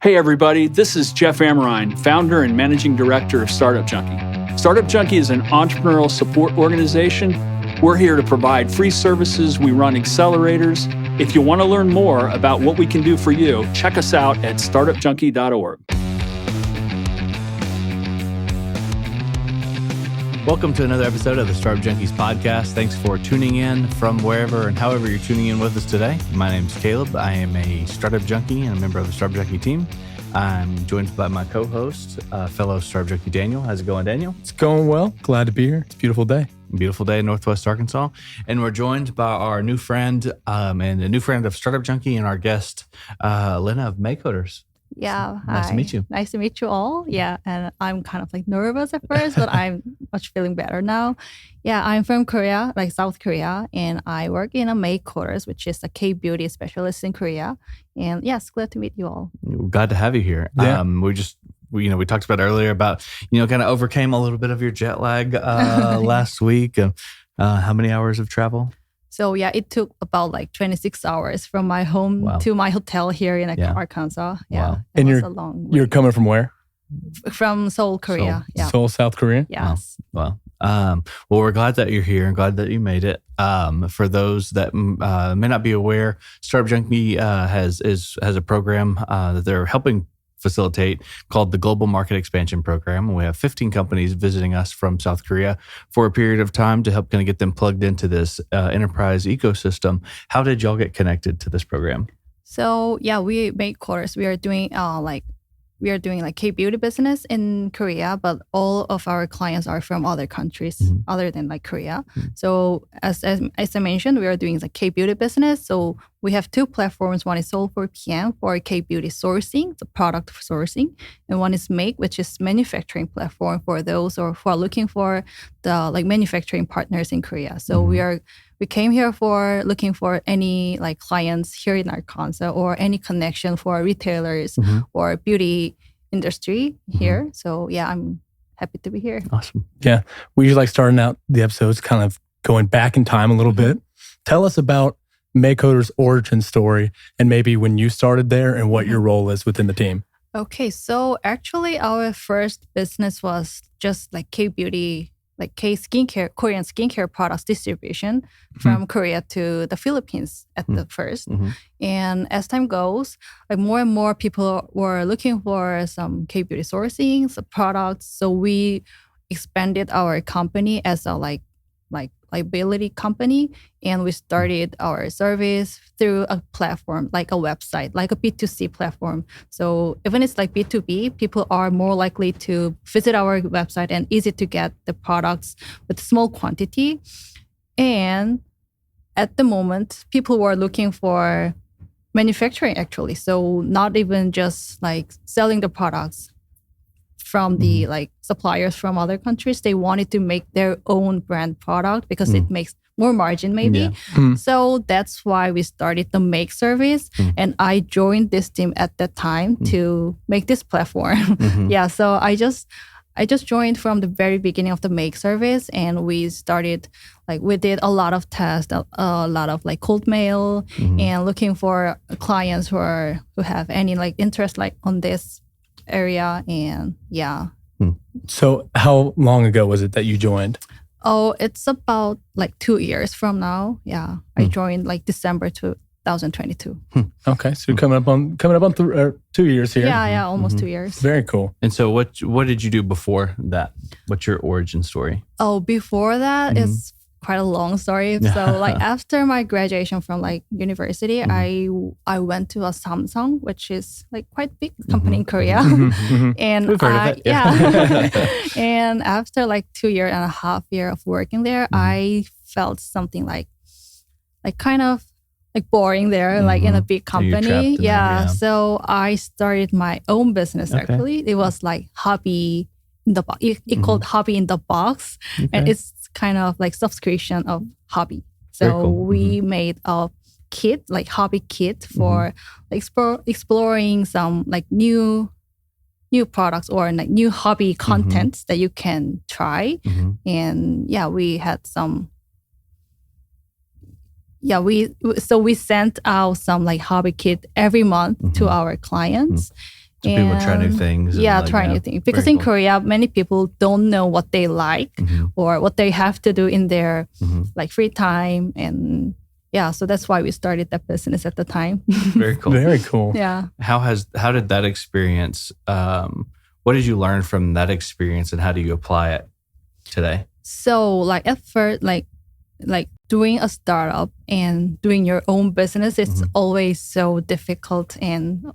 Hey everybody, this is Jeff Amrine, founder and managing director of Startup Junkie. Startup Junkie is an entrepreneurial support organization. We're here to provide free services. We run accelerators. If you want to learn more about what we can do for you, check us out at startupjunkie.org. Welcome to another episode of the Startup Junkies podcast. Thanks for tuning in from wherever and however you're tuning in with us today. My name's Caleb. I am a Startup Junkie and a member of the Startup Junkie team. I'm joined by my co-host, fellow Startup Junkie Daniel. How's it going, Daniel? It's going well. Glad to be here. It's a beautiful day. Beautiful day in Northwest Arkansas. And we're joined by our new friend and a new friend of Startup Junkie and our guest, Lena of Maycoders. Yeah. Nice to meet you. Nice to meet you all. Yeah. And I'm kind of like nervous at first, but I'm much feeling better now. Yeah. I'm from Korea, like South Korea, and I work in a Maycoders, which is a K-beauty specialist in Korea. And yes, glad to meet you all. Glad to have you here. Yeah. We talked about earlier about, kind of overcame a little bit of your jet lag last week. How many hours of travel? So yeah, it took about like 26 hours from my home to my hotel here in Arkansas. Yeah. Wow. And was a long way. You're coming from where? From Seoul, Korea. Seoul, South Korea? Yes. Wow. Well, we're glad that you're here and glad that you made it. For those that may not be aware, Startup Junkie has a program that they're helping facilitate called the Global Market Expansion Program. We have 15 companies visiting us from South Korea for a period of time to help kind of get them plugged into this enterprise ecosystem. How did y'all get connected to this program? So yeah, we Maycoders. We are doing like K-beauty business in Korea, but all of our clients are from other countries other than like Korea. So as I mentioned, we are doing like K-beauty business. So we have two platforms. One is Soul for PM for K-beauty sourcing, the product sourcing, and one is Make, which is manufacturing platform for those who are looking for the like manufacturing partners in Korea. So we came here for looking for any like clients here in Arkansas or any connection for retailers or beauty industry here. So yeah, I'm happy to be here. Awesome. Yeah. We usually like starting out the episodes kind of going back in time a little bit. Tell us about Maycoders' origin story and maybe when you started there and what your role is within the team. Okay, so actually our first business was just like K-beauty, like K-skincare, Korean skincare products distribution from Korea to the Philippines at the first. And as time goes, like more and more people were looking for some K-beauty sourcing, some products. So we expanded our company as a like liability company, and we started our service through a platform, like a website, like a B2C platform. So even it's like B2B, people are more likely to visit our website and easy to get the products with small quantity. And at the moment, people were looking for manufacturing actually. So not even just like selling the products from the like suppliers from other countries. They wanted to make their own brand product because it makes more margin maybe. So that's why we started the Make service. And I joined this team at that time to make this platform. So I just joined from the very beginning of the Make service, and we started like we did a lot of tests, a lot of like cold mail and looking for clients who have any like interest like on this area. And So how long ago was it that you joined? Oh, it's about like 2 years from now. Yeah, I joined like December 2022. Okay, so you're coming up on 2 years here. Yeah, almost 2 years. Very cool. And so what did you do before that? What's your origin story? Oh, before that is quite a long story. So like after my graduation from like university, I went to a Samsung, which is like quite big company in Korea. And We've heard of it. And after like 2.5 years of working there, I felt something like kind of like boring there, like in a big company. So I started my own business actually. It was like hobby in the box. It called Hobby in the Box. And it's kind of like subscription of hobby. So we made a kit, like hobby kit for exploring some like new products or like new hobby contents that you can try. And we had some we sent out some like hobby kit every month to our clients. So people try new things. Yeah, try new things. Because in Korea, many people don't know what they like or what they have to do in their like free time. And yeah, so that's why we started that business at the time. Very cool. Very cool. Yeah. How did that experience, what did you learn from that experience and how do you apply it today? So like at first, like doing a startup and doing your own business, it's always so difficult and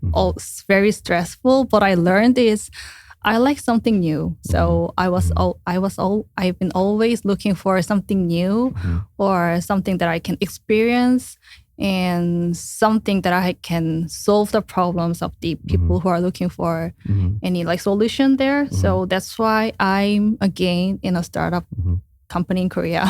very stressful. What I learned is I like something new. So I've been always looking for something new or something that I can experience and something that I can solve the problems of the people who are looking for any like solution there. So that's why I'm again in a startup company in Korea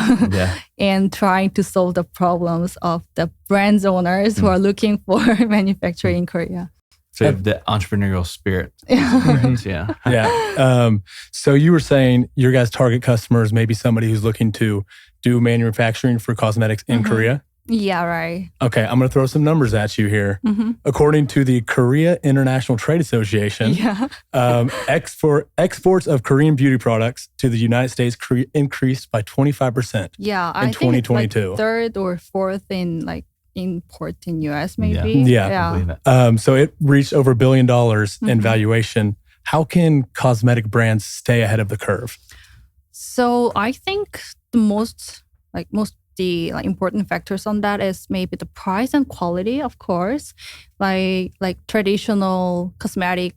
and trying to solve the problems of the brand owners who are looking for manufacturing in Korea. So the entrepreneurial spirit. Yeah. So you were saying your guys' target customers may be somebody who's looking to do manufacturing for cosmetics in Korea? Yeah, right. Okay, I'm going to throw some numbers at you here. According to the Korea International Trade Association, exports of Korean beauty products to the United States increased by 25%. Yeah, in 2022. Think it's like third or fourth in like import in US maybe. Yeah. So it reached over $1 billion in valuation. How can cosmetic brands stay ahead of the curve? So I think the most important factors on that is maybe the price and quality, of course. Like traditional cosmetic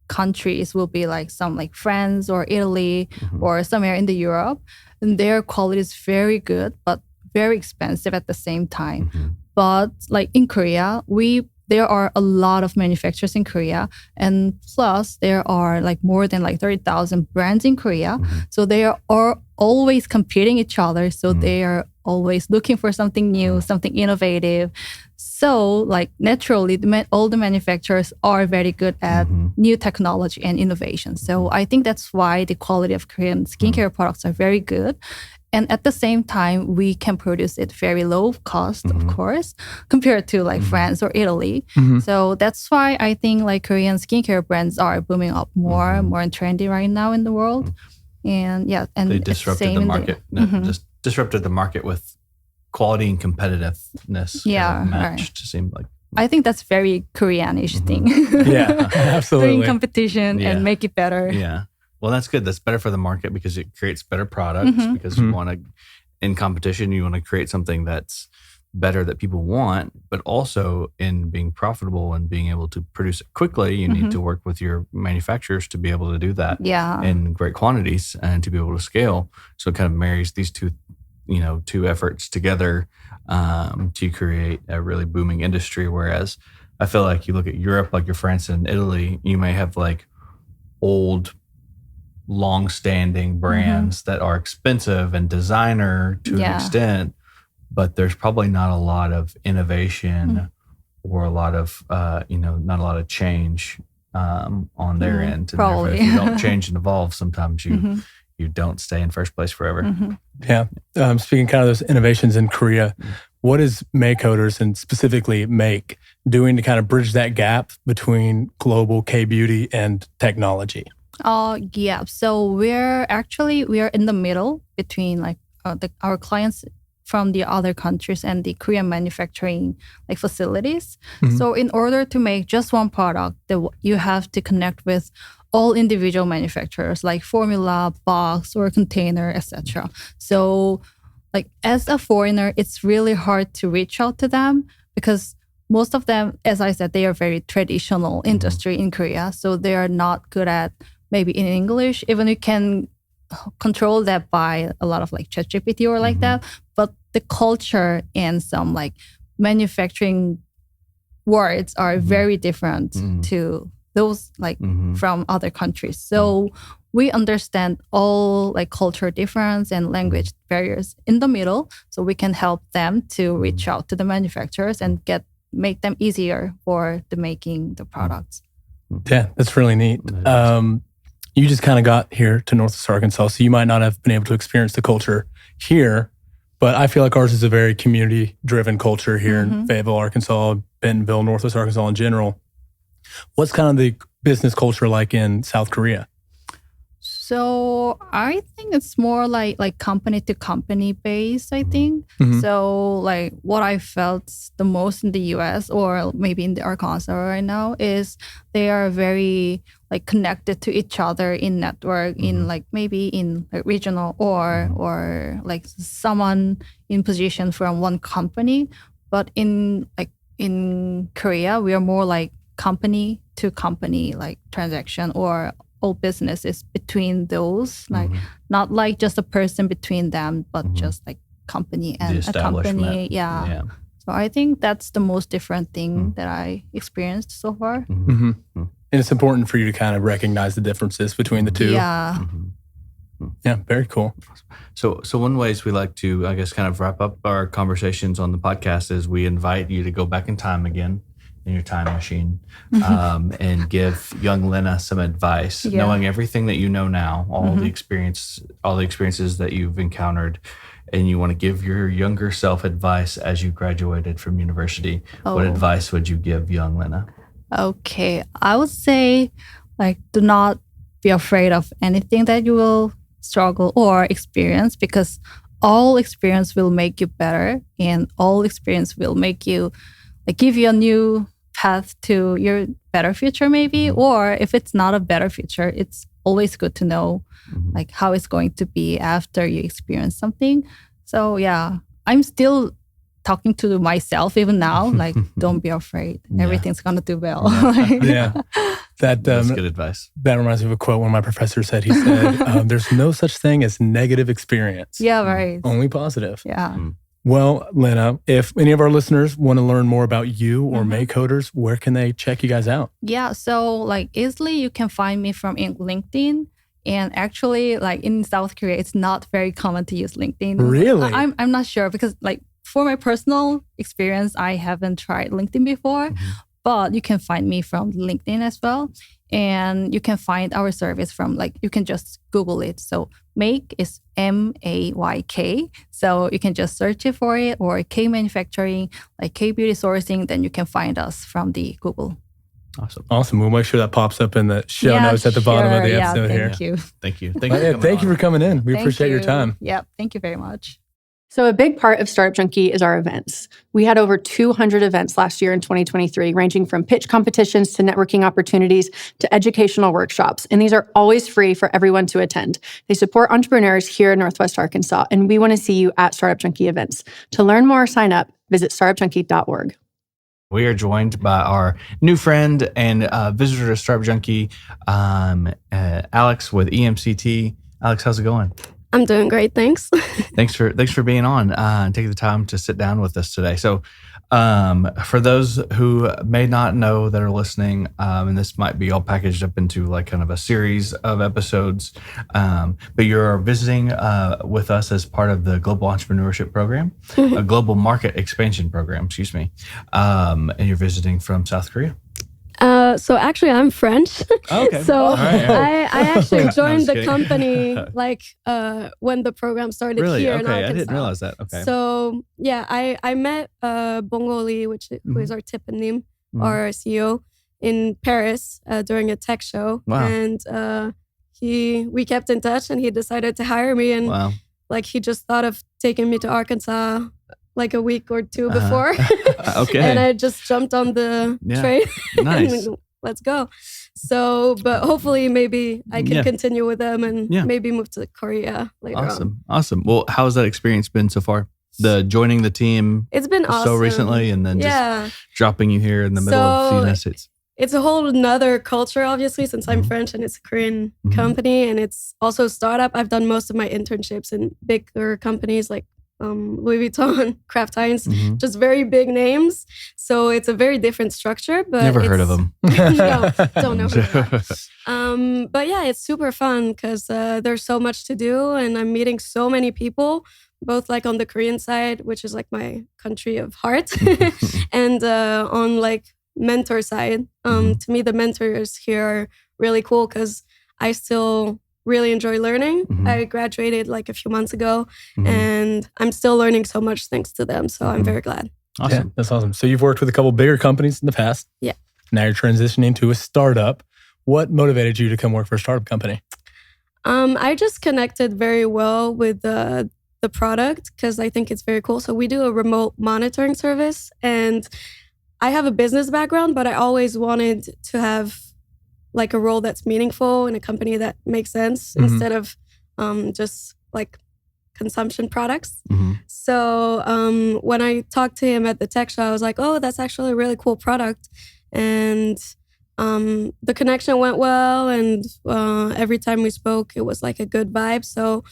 countries will be like some like France or Italy or somewhere in the Europe, and their quality is very good but very expensive at the same time. But like in Korea, there are a lot of manufacturers in Korea, and plus there are like more than like 30,000 brands in Korea. So they are always competing each other. So they are always looking for something new, something innovative. So like naturally, all the manufacturers are very good at new technology and innovation. So I think that's why the quality of Korean skincare products are very good. And at the same time, we can produce it very low cost, of course, compared to like France or Italy. So that's why I think like Korean skincare brands are booming up more and trendy right now in the world. And and they disrupted the market. Just disrupted the market with quality and competitiveness. Matched, seemed like. I think that's very Koreanish thing. Yeah, absolutely. Doing competition and make it better. Yeah. Well, that's good. That's better for the market because it creates better products because you want to, in competition, you want to create something that's better that people want, but also in being profitable and being able to produce it quickly, you need to work with your manufacturers to be able to do that in great quantities and to be able to scale. So it kind of marries these two efforts together to create a really booming industry. Whereas I feel like you look at Europe, like your France and Italy, you may have like old, long-standing brands that are expensive and designer to an extent, but there's probably not a lot of innovation or a lot of not a lot of change on their end. And probably. if you don't change and evolve, sometimes you don't stay in first place forever. Yeah. Speaking kind of those innovations in Korea, what is Maycoders and specifically Make doing to kind of bridge that gap between global K-beauty and technology? So we are in the middle between like our clients from the other countries and the Korean manufacturing like facilities. So in order to make just one product, you have to connect with all individual manufacturers like formula, box, or container, etc. So like as a foreigner, it's really hard to reach out to them because most of them, as I said, they are very traditional industry in Korea. So they are not good at maybe in English. Even you can control that by a lot of like ChatGPT or like that. But the culture and some like manufacturing words are very different to those like from other countries. So we understand all like culture difference and language barriers in the middle. So we can help them to reach out to the manufacturers and make them easier for the making the products. Yeah, that's really neat. You just kind of got here to Northwest Arkansas, so you might not have been able to experience the culture here, but I feel like ours is a very community-driven culture here in Fayetteville, Arkansas, Bentonville, Northwest Arkansas in general. What's kind of the business culture like in South Korea? So I think it's more like company to company based, I think. Mhm. So like what I felt the most in the US or maybe in the Arkansas right now is they are very like connected to each other in network, in like maybe in like regional or like someone in position from one company. But in Korea, we are more like company to company like transaction or all business is between those, like not like just a person between them, but just like company and a company. Yeah. So I think that's the most different thing that I experienced so far. And it's important for you to kind of recognize the differences between the two. Yeah. Yeah, very cool. So one ways we like to, I guess, kind of wrap up our conversations on the podcast is we invite you to go back in time again in your time machine and give young Lena some advice, knowing everything that you know now, all the experiences that you've encountered, and you want to give your younger self advice as you graduated from university. What advice would you give young Lena? Okay, I would say like do not be afraid of anything that you will struggle or experience, because all experience will make you better, and all experience will make you like give you a new path to your better future maybe. Or if it's not a better future, it's always good to know like how it's going to be after you experience something. So yeah, I'm still talking to myself even now, like don't be afraid, everything's gonna do well. That's good advice. That reminds me of a quote one of my professors said. He said, there's no such thing as negative experience. Yeah, right. Only positive. Yeah. Well, Lena, if any of our listeners want to learn more about you or Maycoders, where can they check you guys out? Yeah, so like easily you can find me from LinkedIn. And actually, like in South Korea, it's not very common to use LinkedIn. Really? I'm not sure, because like for my personal experience, I haven't tried LinkedIn before, but you can find me from LinkedIn as well. And you can find our service from like, you can just Google it. So Make is MAYK. So you can just search it for it, or K manufacturing, like K beauty sourcing, then you can find us from the Google. Awesome. We'll make sure that pops up in the show notes at the bottom of the episode here. Thank you. Thank you for coming in. We appreciate your time. Yeah, thank you very much. So a big part of Startup Junkie is our events. We had over 200 events last year in 2023, ranging from pitch competitions to networking opportunities to educational workshops. And these are always free for everyone to attend. They support entrepreneurs here in Northwest Arkansas, and we want to see you at Startup Junkie events. To learn more or sign up, visit startupjunkie.org. We are joined by our new friend and visitor to Startup Junkie, Alex with emCT. Alex, how's it going? I'm doing great, thanks. Thanks for being on and taking the time to sit down with us today. So, for those who may not know that are listening, and this might be all packaged up into like kind of a series of episodes, but you're visiting with us as part of the Global Entrepreneurship Program, a Global Market Expansion Program, excuse me, and you're visiting from South Korea. So actually, I'm French. Okay. So I actually joined the kidding. company like when the program started Really? here in Okay, Arkansas. I didn't realize that. Okay. So yeah, I met Bongo Lee, who is our Tippanim, our CEO, in Paris during a tech show. Wow. And we kept in touch, and he decided to hire me. And like he just thought of taking me to Arkansas like a week or two before. Okay. And I just jumped on the train. Nice. And let's go. So, but hopefully maybe I can continue with them and maybe move to Korea later on. Awesome. Well, how has that experience been so far? The joining the team. It's been awesome. So recently, and then just dropping you here in the middle of the United States. It's a whole nother culture, obviously, since I'm French and it's a Korean company, and it's also a startup. I've done most of my internships in bigger companies like Louis Vuitton, Kraft Heinz, just very big names. So it's a very different structure. But never heard of them. No, don't know who they are. But yeah, it's super fun because there's so much to do, and I'm meeting so many people, both like on the Korean side, which is like my country of heart, and on like mentor side. To me, the mentors here are really cool because I still really enjoy learning. I graduated like a few months ago, and I'm still learning so much thanks to them. So I'm very glad. Awesome. Yeah, that's awesome. So you've worked with a couple bigger companies in the past. Yeah. Now you're transitioning to a startup. What motivated you to come work for a startup company? I just connected very well with the product because I think it's very cool. So we do a remote monitoring service, and I have a business background, but I always wanted to have like a role that's meaningful in a company that makes sense instead of just like consumption products. So when I talked to him at the tech show, I was like, oh, that's actually a really cool product. And the connection went well. And every time we spoke, it was like a good vibe. So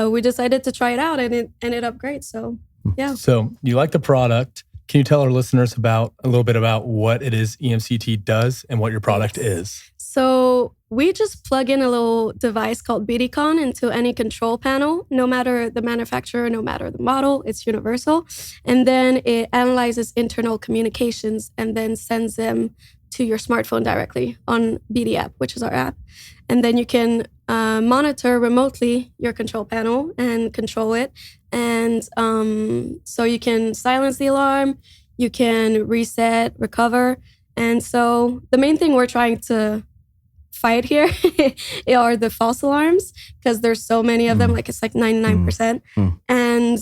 we decided to try it out, and it ended up great. So yeah. So you like the product. Can you tell our listeners a little bit about what it is emCT does and what your product is? So we just plug in a little device called BDCon into any control panel, no matter the manufacturer, no matter the model, it's universal. And then it analyzes internal communications and then sends them to your smartphone directly on BD app, which is our app. And then you can monitor remotely your control panel and control it. And so you can silence the alarm, you can reset, recover. And so the main thing we're trying to fight here are the false alarms, because there's so many of them, like it's like 99%. And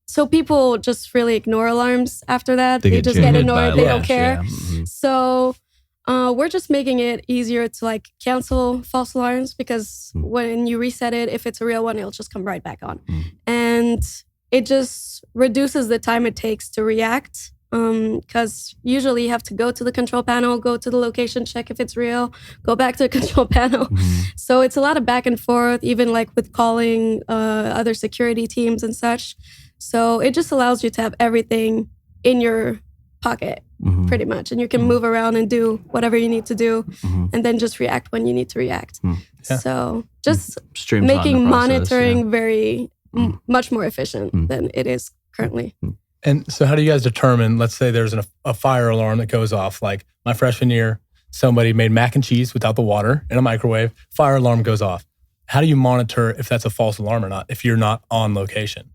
so people just really ignore alarms after that. They just get annoyed, they don't care. So we're just making it easier to like cancel false alarms, because when you reset it, if it's a real one, it'll just come right back on. And it just reduces the time it takes to react. Because usually you have to go to the control panel, go to the location, check if it's real, go back to the control panel. So it's a lot of back and forth, even like with calling other security teams and such. So it just allows you to have everything in your pocket, pretty much. And you can move around and do whatever you need to do, and then just react when you need to react. So just making monitoring very much more efficient than it is currently. And so how do you guys determine, let's say there's a fire alarm that goes off, like my freshman year, somebody made mac and cheese without the water in a microwave, fire alarm goes off. How do you monitor if that's a false alarm or not, if you're not on location?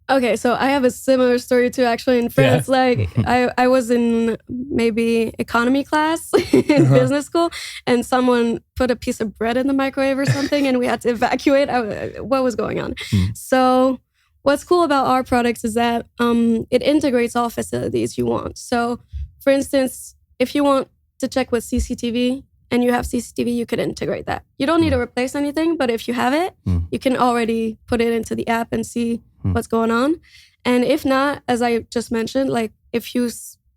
Okay, so I have a similar story too, actually, in France. Like I was in maybe economy class in business school, and someone put a piece of bread in the microwave or something, and we had to evacuate. What was going on? So what's cool about our products is that it integrates all facilities you want. So for instance, if you want to check with CCTV and you have CCTV, you could integrate that. You don't need to replace anything, but if you have it, you can already put it into the app and see what's going on. And if not, as I just mentioned, like if you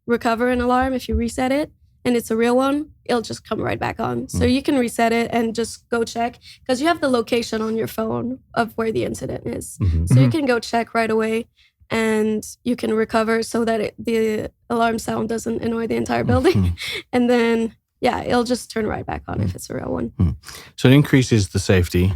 recover an alarm, if you reset it and it's a real one, it'll just come right back on. So you can reset it and just go check, because you have the location on your phone of where the incident is. So you can go check right away, and you can recover so that the alarm sound doesn't annoy the entire building. And then, yeah, it'll just turn right back on if it's a real one. So it increases the safety,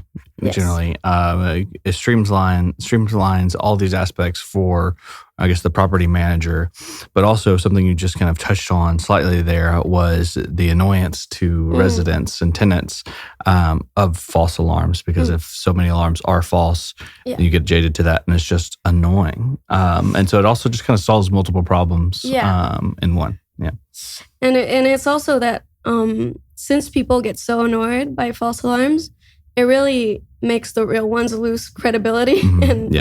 generally. It streamlines all these aspects for, I guess, the property manager. But also something you just kind of touched on slightly there was the annoyance to residents and tenants of false alarms. Because if so many alarms are false, you get jaded to that, and it's just annoying. And so it also just kind of solves multiple problems in one. And it's also that since people get so annoyed by false alarms, it really makes the real ones lose credibility and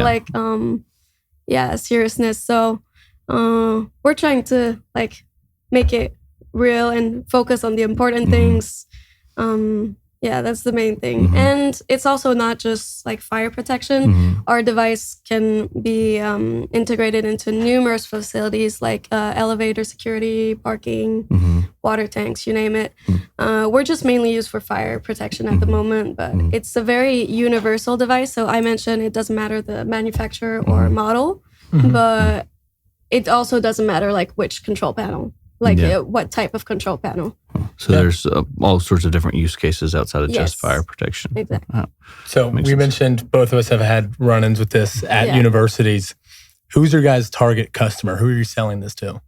seriousness. So we're trying to like make it real and focus on the important things. That's the main thing. And it's also not just like fire protection. Our device can be integrated into numerous facilities like elevator security, parking, water tanks, you name it. We're just mainly used for fire protection at the moment, but it's a very universal device. So I mentioned it doesn't matter the manufacturer or model, but it also doesn't matter like which control panel. What type of control panel. So there's all sorts of different use cases outside of just fire protection. Exactly. So we mentioned both of us have had run-ins with this at universities. Who's your guys' target customer? Who are you selling this to?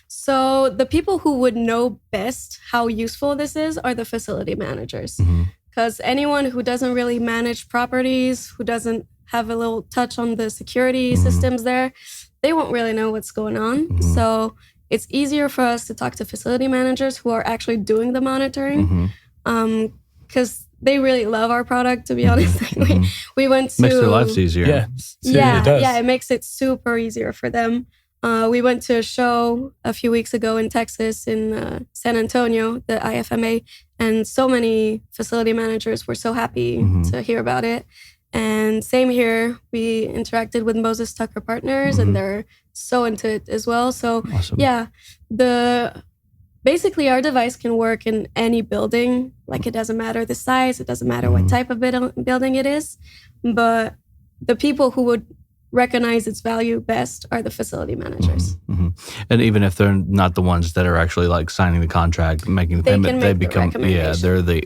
So the people who would know best how useful this is are the facility managers. Because anyone who doesn't really manage properties, who doesn't have a little touch on the security systems there, they won't really know what's going on. So it's easier for us to talk to facility managers who are actually doing the monitoring, because they really love our product, to be honest. We went to... Makes their lives easier. Yeah, it makes it super easier for them. We went to a show a few weeks ago in Texas, in San Antonio, the IFMA, and so many facility managers were so happy to hear about it. And same here, we interacted with Moses Tucker Partners, and they're so into it as well. So awesome. Yeah, basically our device can work in any building. Like, it doesn't matter the size, it doesn't matter what type of building it is. But the people who would recognize its value best are the facility managers. And even if they're not the ones that are actually like signing the contract, making the payment, they become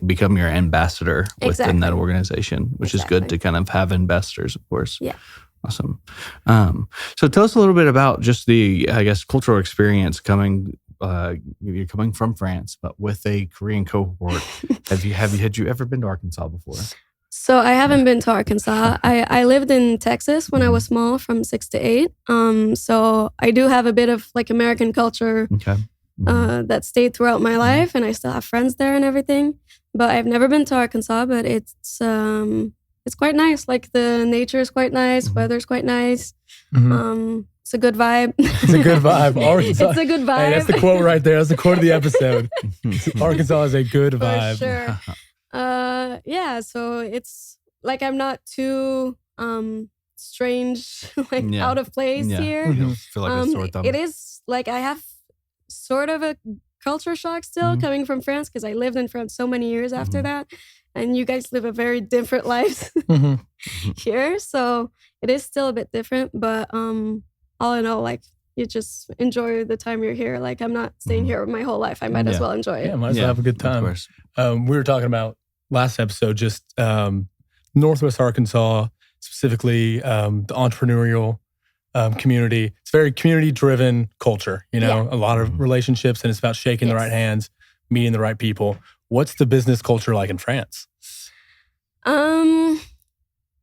become your ambassador within that organization, which is good to kind of have investors, of course. Yeah. Awesome. So tell us a little bit about just the, I guess, cultural experience coming. You're coming from France, but with a Korean cohort. Had you ever been to Arkansas before? So I haven't been to Arkansas. I lived in Texas when I was small, from 6 to 8. So I do have a bit of like American culture that stayed throughout my life, and I still have friends there and everything. But I've never been to Arkansas, but it's quite nice. Like, the nature is quite nice, weather's quite nice. It's a good vibe. It's a good vibe. Arkansas. It's a good vibe. Hey, that's the quote right there. That's the quote of the episode. Arkansas is a good vibe. For sure. Yeah, so it's like I'm not too strange, out of place here. You don't feel like a sore thumb. It is like I have sort of a culture shock still coming from France, because I lived in France so many years after that, and you guys live a very different life here, so it is still a bit different. But all in all, like, you just enjoy the time you're here. Like, I'm not staying here my whole life. I might as well enjoy it. Yeah, might as well have a good time. Of course. We were talking about last episode, just Northwest Arkansas, specifically the entrepreneurial community. It's very community-driven culture, a lot of relationships, and it's about shaking the right hands, meeting the right people. What's the business culture like in France?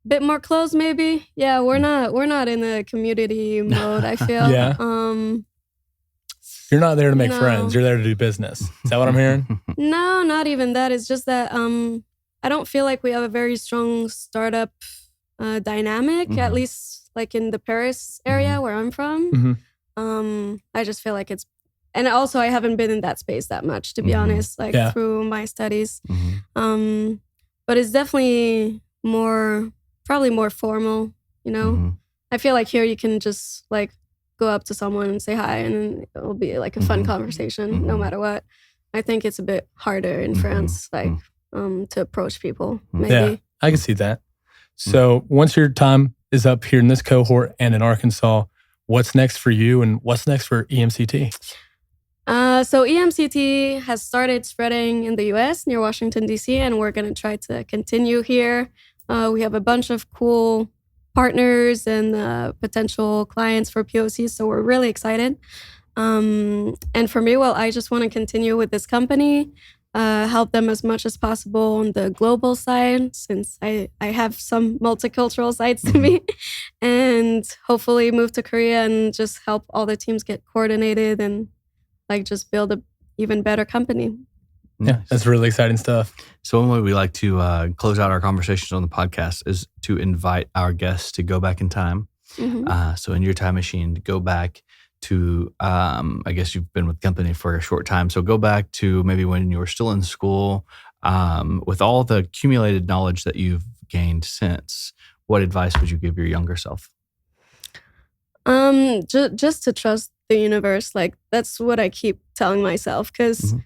Bit more closed, maybe. Yeah, we're not in a community mode, I feel. You're not there to make friends. You're there to do business. Is that what I'm hearing? No, not even that. It's just that I don't feel like we have a very strong startup dynamic, at least like in the Paris area where I'm from. I just feel like it's, and also I haven't been in that space that much, to be honest, through my studies. But it's definitely probably more formal, I feel like here you can just like go up to someone and say hi, and it will be like a fun conversation no matter what. I think it's a bit harder in France, like to approach people, maybe. Yeah, I can see that. So once your time is up here in this cohort and in Arkansas, what's next for you, and what's next for emCT? So emCT has started spreading in the US near Washington, D.C., and we're going to try to continue here. We have a bunch of cool partners and potential clients for POCs, so we're really excited. And for me, I just want to continue with this company, help them as much as possible on the global side, since I have some multicultural sides to me, and hopefully move to Korea and just help all the teams get coordinated and like just build a even better company. Yeah, that's really exciting stuff. So one way we like to close out our conversations on the podcast is to invite our guests to go back in time. So in your time machine, to go back to, I guess you've been with the company for a short time. So go back to maybe when you were still in school, with all the accumulated knowledge that you've gained since. What advice would you give your younger self? Just to trust the universe. Like, that's what I keep telling myself, because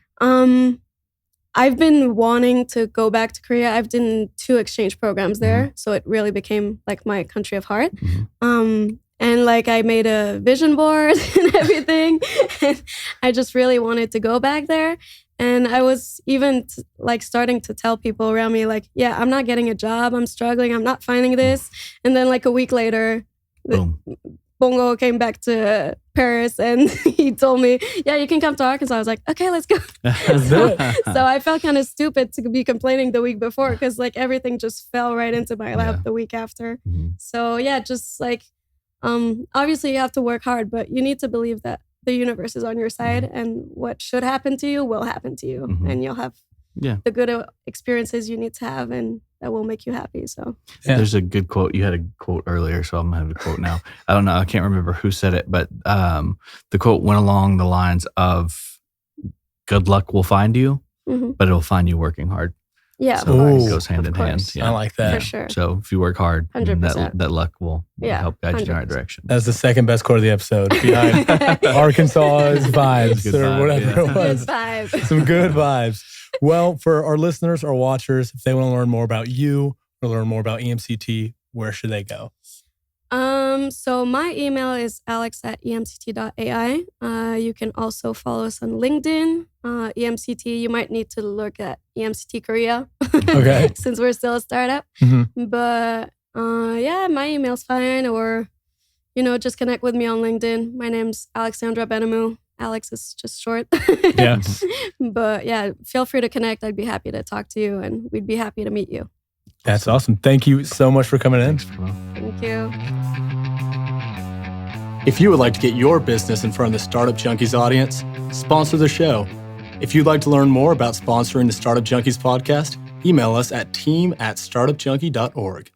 I've been wanting to go back to Korea. I've done 2 exchange programs there, so it really became like my country of heart. And like I made a vision board and everything, and I just really wanted to go back there. And I was even like starting to tell people around me, like, yeah, I'm not getting a job. I'm struggling. I'm not finding this. And then like a week later, Bongo came back to Paris and he told me, yeah, you can come to Arkansas. I was like, okay, let's go. So I felt kind of stupid to be complaining the week before, because like everything just fell right into my lap the week after. So yeah, just like, obviously you have to work hard, but you need to believe that the universe is on your side, and what should happen to you will happen to you, and you'll have the good experiences you need to have, and that will make you happy. So there's a good quote. You had a quote earlier, so I'm gonna have a quote now. I don't know. I can't remember who said it, but the quote went along the lines of, "Good luck will find you, but it'll find you working hard." Yeah, so it goes hand in hand. I like that. For sure. So if you work hard, 100%. that luck will help guide you in the right 100%. direction. That's the second best quote of the episode, behind Arkansas's vibes Good or vibe, whatever it Good was. vibe. Some good vibes. Well, for our listeners or watchers, if they want to learn more about you or learn more about emCT, where should they go? So my email is alex@emct.ai. You can also follow us on LinkedIn, emCT. You might need to look at emCT Korea, Okay. since we're still a startup. But my email's fine, or just connect with me on LinkedIn. My name's Alexandra Benamou. Alex is just short. Yeah. But feel free to connect. I'd be happy to talk to you, and we'd be happy to meet you. That's awesome. Thank you so much for coming in. Thank you. If you would like to get your business in front of the Startup Junkies audience, sponsor the show. If you'd like to learn more about sponsoring the Startup Junkies podcast, email us at team@startupjunkie.org.